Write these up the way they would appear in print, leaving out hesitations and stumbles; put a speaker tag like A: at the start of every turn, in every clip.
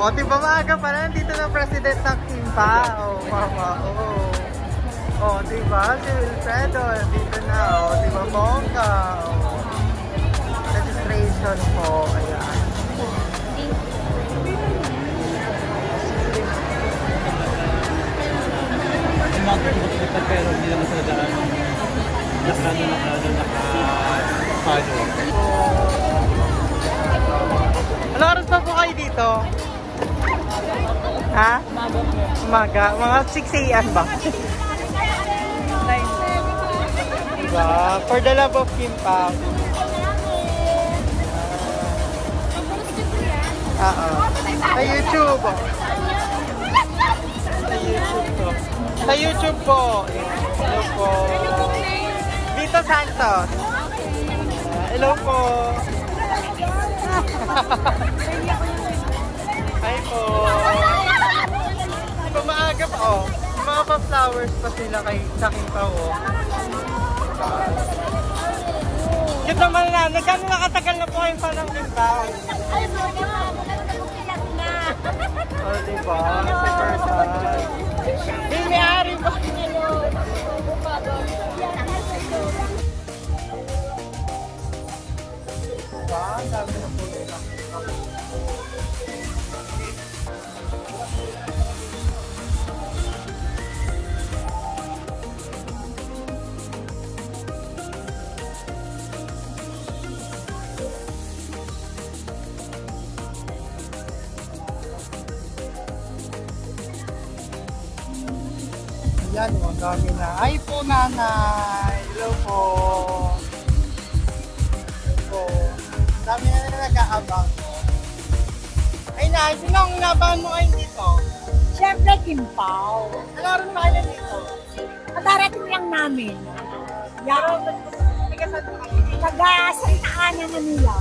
A: O, di ba maaga pa na? Nandito na president ng Kimpa. O, mama. O, di ba? Si Wilfredo, nandito na. O, di ba? Bongga. O, registration po. Ayan.
B: Pero hindi naman sila daan naka-follow.
A: Ano oras pa po kayo dito? Ha? Umaga. Mga 6 a.m. ba? Diba? For the love of Kimpa. Sa YouTube. Sa YouTube po. Hello po. Vito Santos. Hello po. Hi po. Diba maaga pa oh. Mga pa-flowers pa sila kay Sakin pa oh. Cute naman na. Nagkano nakatagal na po kayong panang Kimpa? Oh, diba? Si person. May-ari ba? Diba? Ang dami na po nila. Yan, ang dami na. Ay po, nanay. Hello po. Hello po. Ang dami na nag-aabang. Ay, nay, sino ang inabangan mo kayo dito?
C: Siyempre, Kimpaw.
A: Ano rin ba kayo dito?
C: Kadarating lang namin.
A: Pero, nag-asal mo kayo?
C: Taga-Santa Ana na nila.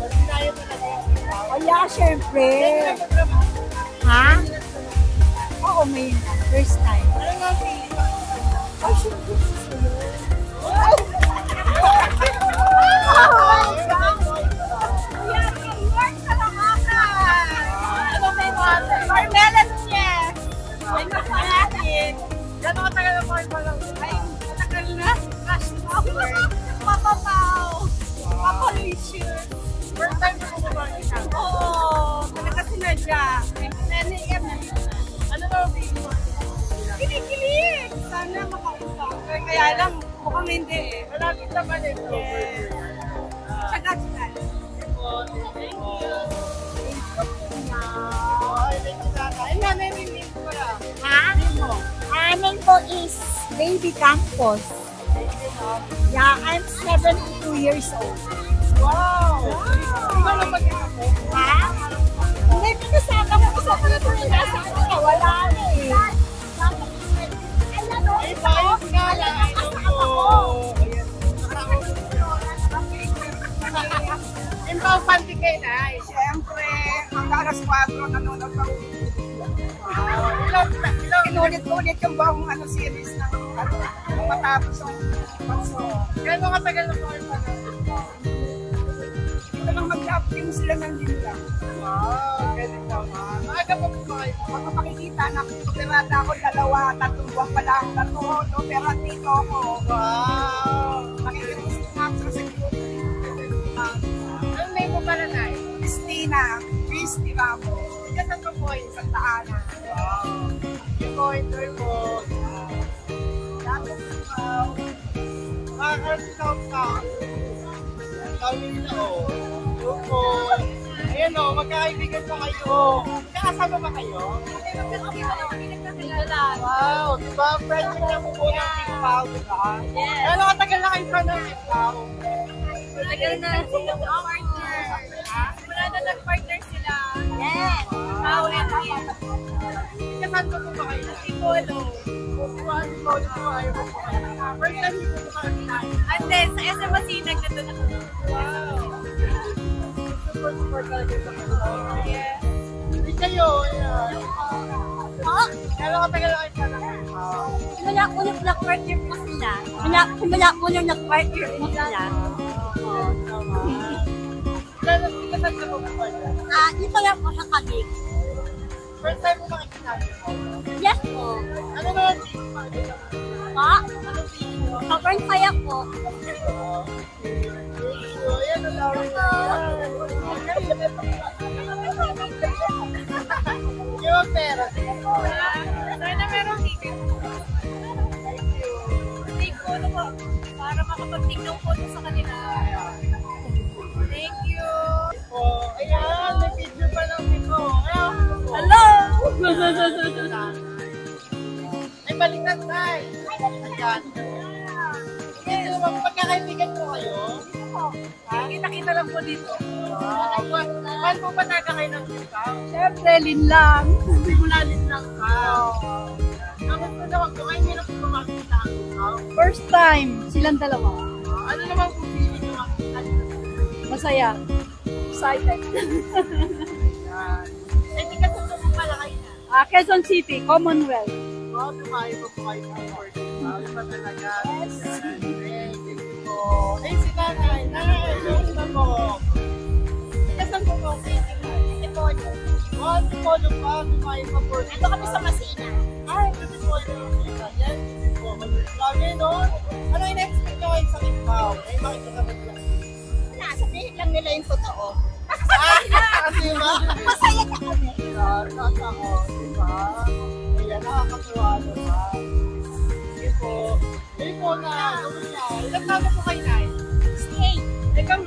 A: Sinayo mo na kayo dito?
C: Kaya, siyempre. Ha? Oo, may first time.
A: Ano nga feeling mo?
C: Ay, siyempre.
A: Carmela Nunez! Ay, natin. Gano'n katagal na po kayo palang? Ay, matagal na. Gosh, Papa Pao. Papa Lucius. First time na po ba siya? Oo, talaga sinadya. 10 a.m. na yun. Ano ba ang feeling mo? Kinikilig! Sana makausap. Kaya lang, mukhang hindi eh. Malapit naman eh. Yes. Tsagat-tsagat. Thank you.
C: Ha? Amin po is Baby Campos. Yeah, I'm 72 years old.
A: Wow! Ikaw lang mag-ako?
C: Ha? Hindi, pinasama ko sa mga nasa kanya. Wala na eh.
A: Ay, ayos nga lang. Impaw panty kayo na.
D: Siyempre, hanggang alas 4 nanonood ako. Inulit-ulit yung buong series ng matapos ang panso.
A: Gano'ng katagal na po kayo pa na?
D: Ito lang mag-upting sila ng dinla.
A: Wow, ganun naman. Maaga pa po ba kayo?
D: Makapakikita na operada ako 2-3 buwan pa lang. 3 opera dito ako.
A: Wow!
D: Nakikinig nga sa security.
A: Anong name mo pala na eh?
D: Christy Ramo.
A: Saan pa po kayo?
D: Santa Ana.
A: Wow! Enjoy po.
D: Dapat
A: Makakasap ka. Kami na o. Lupo. Ayan o, magkakaibigan pa kayo. Kakasama ba kayo? Wow, diba? Friendship na po po ng Kimpa, diba?
C: Yes.
A: Ano katagal na kayo pa ng Kimpa?
C: Tagal na silang partner. Wala na nag-partner sila. Yes.
A: Kasaan po ba kayo?
C: Ipolo.
A: First time po ba kayo?
C: And then, sa SM Masinag na doon ako.
A: Wow! Super talaga sa kanila.
C: Yes.
A: Hindi kayo, ayan.
C: Oo.
A: Kaya katagal na kayo pa ng Kimpa?
C: Simula ko nung nag-partner po sila. Simula ko nung nag-partner po sila.
A: Kasaan ka po ba kayo?
C: Dito lang po sa Kabig.
A: First time mo makikita niyo?
C: Yes po.
A: Ano naman feeling mo?
C: Pa?
A: Ano feeling mo?
C: Sobrang saya po.
A: Ayan, ang dami na yan. Yung pera.
C: Sana merong ticket. Take photo po. Para makapag-take ng photo sa kanila. Thank you.
A: Oh, ayan, may video pa lang ito.
C: Hello!
A: Ay, balikan tayo. Ayan. Ito naman, pagkakaibigan ko kayo.
C: Kita-kita lang po dito.
A: Paano po ba taga kayo ng kita?
C: Siyempre, Lin lang.
A: Simulalin lang ka. Tapos po naman, kung kayo nila po makikita ang ikaw.
C: First time, silang dalawa.
A: Ano naman po feeling nyo makikita nyo?
C: Masaya. Excited.
A: Ayan. Eh, di kasi ito po pala kayo na.
C: Quezon City, Commonwealth.
A: Wow, tumayo po po kayo sa board. Ano ba talaga?
C: Yes.
A: Eh, si nanay. Nanay, yung na po. Kasan po po? Ipolo. Oh, Ipolo pa. Tumayo pa board.
C: Ito kami sa Masina.
A: Ay, Ipolo. Yan. Grabe, no? Ano in-expect nyo kayo sa Kimpaw? Ay, makikita mo lang.
C: Sabihin lang nila yung totoo.
A: Kasi ba?
C: Masaya ka kami.
A: Kasa ko, diba? Ayan, nakakatuwa naman. Sige po. Sige po na. Ilang taon na po kayo na?
C: 68.
A: Ikaw,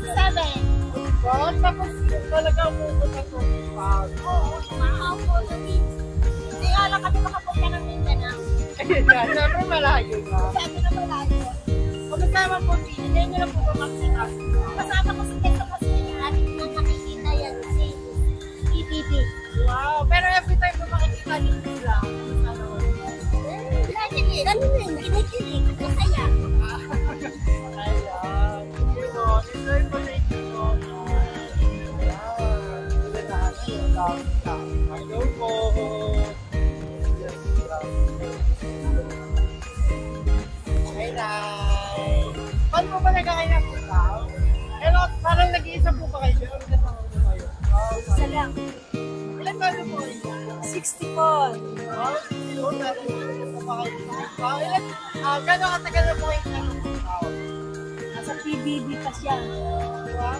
C: Seven.
A: diba? Tapos talaga pupunta sa Kimpaw.
C: Oo, makakaupo na din. Hindi nga lang kami makapunta ng Mindanao.
A: Ayan, syempre malayo na.
C: Sabi na malayo.
A: Pagkasama po, hindi nyo na po ba makita?
C: Kasama ko si Quezon Masina at nang nakikita yan si EPP.
A: Wow, pero every time po makikita nyo sila, sana ko.
C: Kinikilig. Ano yun? Kinikilig. Masaya.
A: Ayan. Sige po, enjoy po na ito. Hello po. Hi, Nay. Paano po ba nagkakain ng ikaw? Pero parang nag-iisa po pa kayo. Pero kasama po kayo.
C: Isa lang.
A: Ilan ba po kayo?
C: 64.
A: Wow, yun. Pero kasama pa kayo. Ilan? Gano'ng katagal na po kayo ng ikaw?
C: Nasa PBB pa siya.
A: Wow,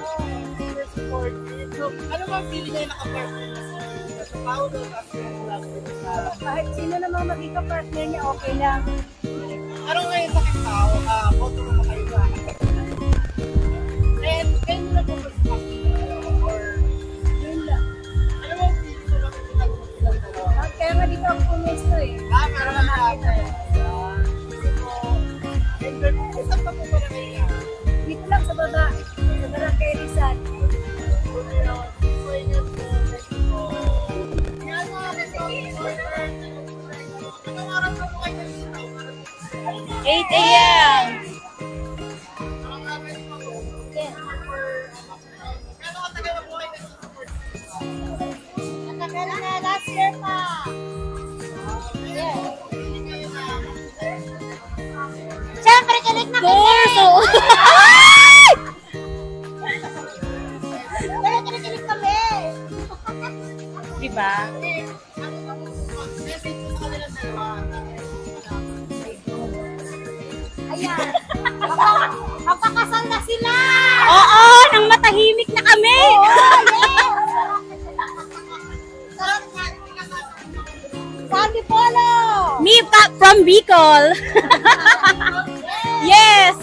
A: super supportive. So, ano ba feeling niya naka-partner na sa Paolo at yung last
C: Kahit sino namang maging ka-partner niya, okay lang.
A: ano ngayon sa Kimpaw? Boto mo ba kayo ba? And kayo na po ba sa or
C: Yun lang.
A: ano ba feeling mo lang kung silang dalawa?
C: Kaya nga dito ako pumesto eh.
A: Para natin. And then, isang pa po pala kayo na?
C: Dito lang sa baba. Sa Barangay Rizal.
A: Yan mga kapatid. Anong araw na po kayo dito?
C: 8 a.m.
A: Anong araw na po?
C: Yeah.
A: Gano'ng katagal na po kayo nag-support?
C: Matagal na, last year pa. Yeah. Siyempre, kilig na kilig! Pero kilig kami! Diba?
A: Message ko sa kanilang dalawa.
C: Ayan. Magpakasal na sila! Oo! Nang matahimik na kami! Saan Polo? Me from Bicol! Yes!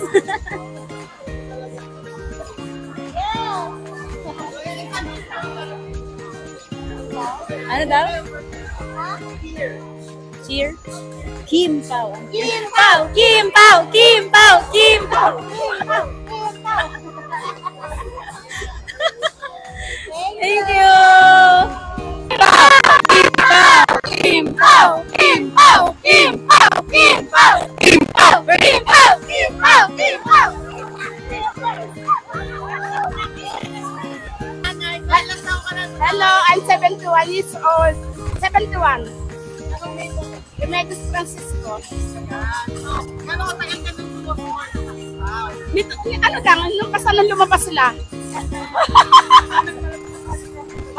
C: Ano daw? Cheer? Kim Pao. Kim Pao! Kim Pao! Kim Pao! Kim Pao! Thank you! Kim Pao! Kim Pao! Kim Pao! Kim Pao! Kim Pao! Kim Pao! Kim Pao! Kim Pao!
D: Hello, I'm 71 years old. 71. Remedios Francisco.
A: Gano'ng katagal ka nung sumusupport sa Kimpaw?
D: Nito, ano lang, nung kasalan lumabas sila.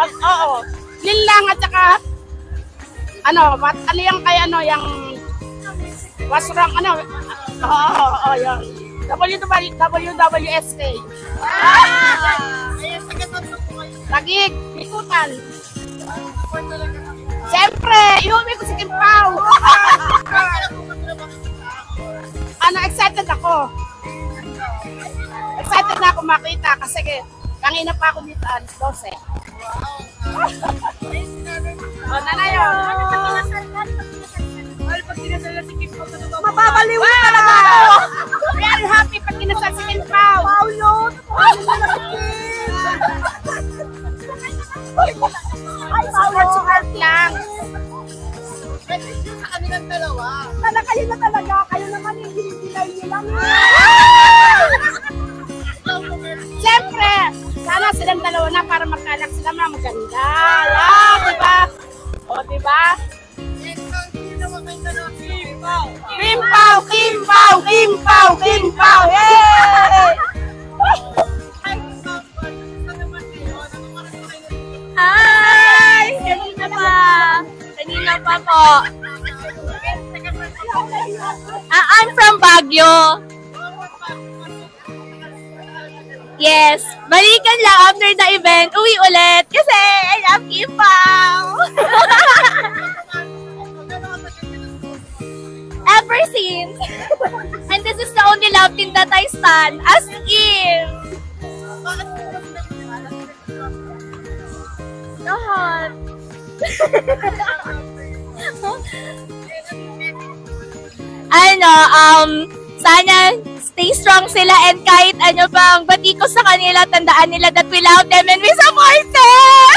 D: Oo.
A: Linlang at saka ano yung kay ano yung what's wrong ano yun WWSK Tagig, ikutan siyempre inuwi ko si Kim Pao ano excited na ako makita kasi kanina pa ako dito alas 12 na yun. Pag kinasal na si Kim Pao, mababaliw talaga ako. Very happy pag kinasal si Kim Pao. Wow, yun. Ay, support lang. Sa kanilang dalawa. Talaga kayo na talaga. Kayo naman yung hinihintay nila. Siyempre, sana silang dalawa na para magkalak sila mga maganda. Diba? O, diba? Kim Pao! Yay!
C: Hi! Kanina pa po. I'm from Baguio. Yes. Balikan lang after the event. Uwi ulit. Kasi I love Kim Pao. Ever since. And this is the only love team that I stand. As Kim. God. Sana stay strong sila and kahit ano bang bati ko sa kanila, tandaan nila that we love them and we support them!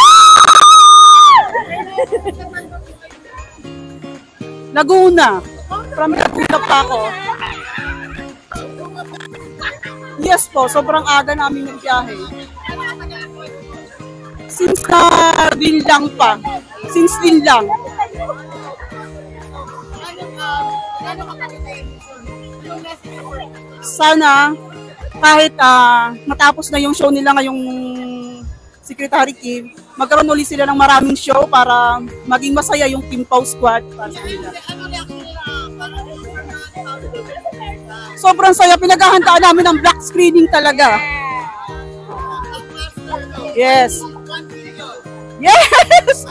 A: Laguna. From Laguna pa ako. Yes po, sobrang aga namin ng biyahe. Since Linlang pa. Since Linlang. Sana kahit matapos na yung show nila ngayong Secretary Kim, magkaroon ulit sila ng maraming show para maging masaya yung Kim Pao squad para sa nila. Sobrang saya, pinaghahandaan namin ng black screening talaga. Yes. Yes!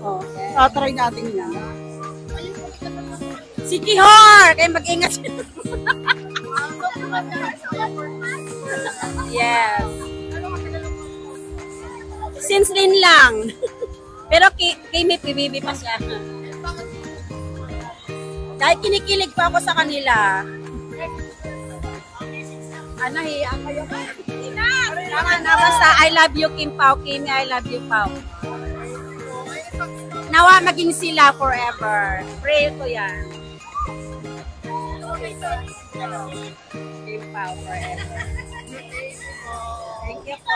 A: Oh, tatry natin yan. Si Kihor! Kaya mag-ingat siya.
C: Yes. Since Linlang. Pero kay may PBB pa siya. Dahil kinikilig pa ako sa kanila. Hiya kayo. Basta I love you Kim Pao, Kim, I love you Pao. Nawa maging sila forever. Pray ko yan. Kim Pao forever. Thank you po.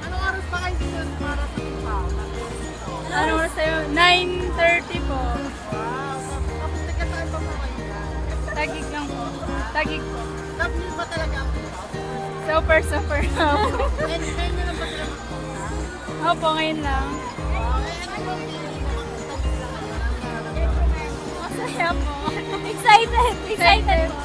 A: Anong oras pa kayo dito para sa Kim Pao?
C: Anong oras sa'yo? 9:30 po.
A: Wow. Tapos nagkasaan pa po kayo na?
C: Tagig lang po. Tagig po.
A: Tapos ba talaga ang Kim Pao?
C: Super.
A: Ngayon na lang ba sila magpunta?
C: Opo, ngayon lang. Masaya po. Excited po.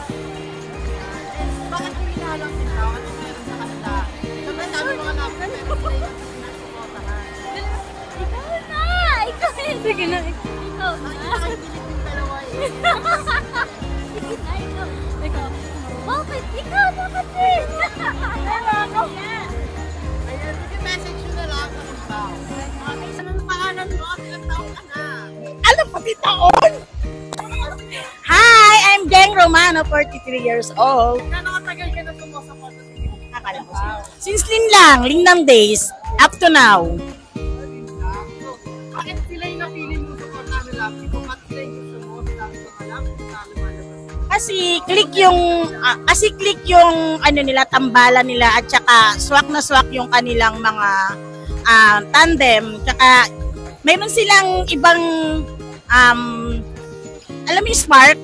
A: Bakit yung hinalang sila? Ano meron sa kanila? Siyempre sabi mga napin, pero sila yung nasukotahan.
C: Ikaw na! Sige na. Ikaw na.
A: Nakakabilis yung dalawa eh.
C: Sige na, ikaw. Bakit? Ikaw na kasi!
A: Ayan, sige message nyo na lang sa Kim Pao. Anong pangalan mo? Ilang taon ka na?
D: Alam pati taon! Hi, I'm Deng Romano, 43 years old.
A: Gano'ng katagal ka na sumusuporta sa Kim Pao?
D: Since Linlang days, up to now.
A: Bakit sila yung napili mo suporta nila? Kung bakit sila yung gusto mo? Sabi ko nga lang, sabi mo na.
D: Kasi click yung ano nila, tambalan nila at saka swak na swak yung kanilang mga tandem. Tsaka mayroon silang ibang alam mo yung smart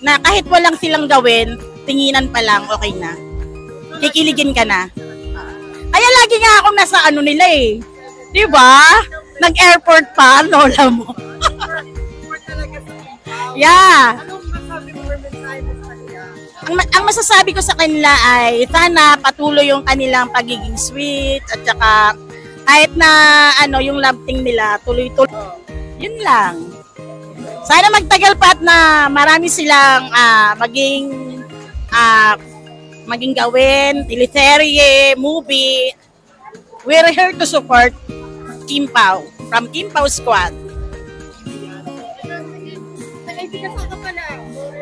D: na kahit walang silang gawin, tinginan pa lang okay na. Kikiligin ka na. Kaya lagi nga akong nasa ano nila eh. Di ba? Nag-airport pa, lola mo.
A: Support talaga sa Kimpaw.
D: Yeah.
A: Anong masabi mo or mensahe mo sa kanila?
D: Ang masasabi ko sa kanila ay sana patuloy yung kanilang pagiging sweet at saka kahit na ano yung love team nila tuloy-tuloy. Yun lang. Sana magtagal pa at na marami silang maging gawin, teleserye, movie. We're here to support Kimpaw from Kimpaw Squad.
A: Nag-ibig ka pala.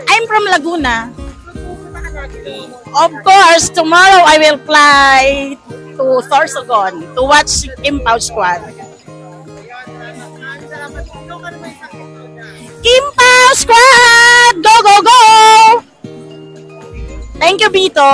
D: I'm from Laguna.
A: Pupunta ka lagi.
D: Of course, tomorrow I will fly to Sorsogon to watch Kimpaw Squad.
A: Salamat. Ikaw ka naman sa
D: Kimpaw Squad! Go, go, go! Thank you, Bito!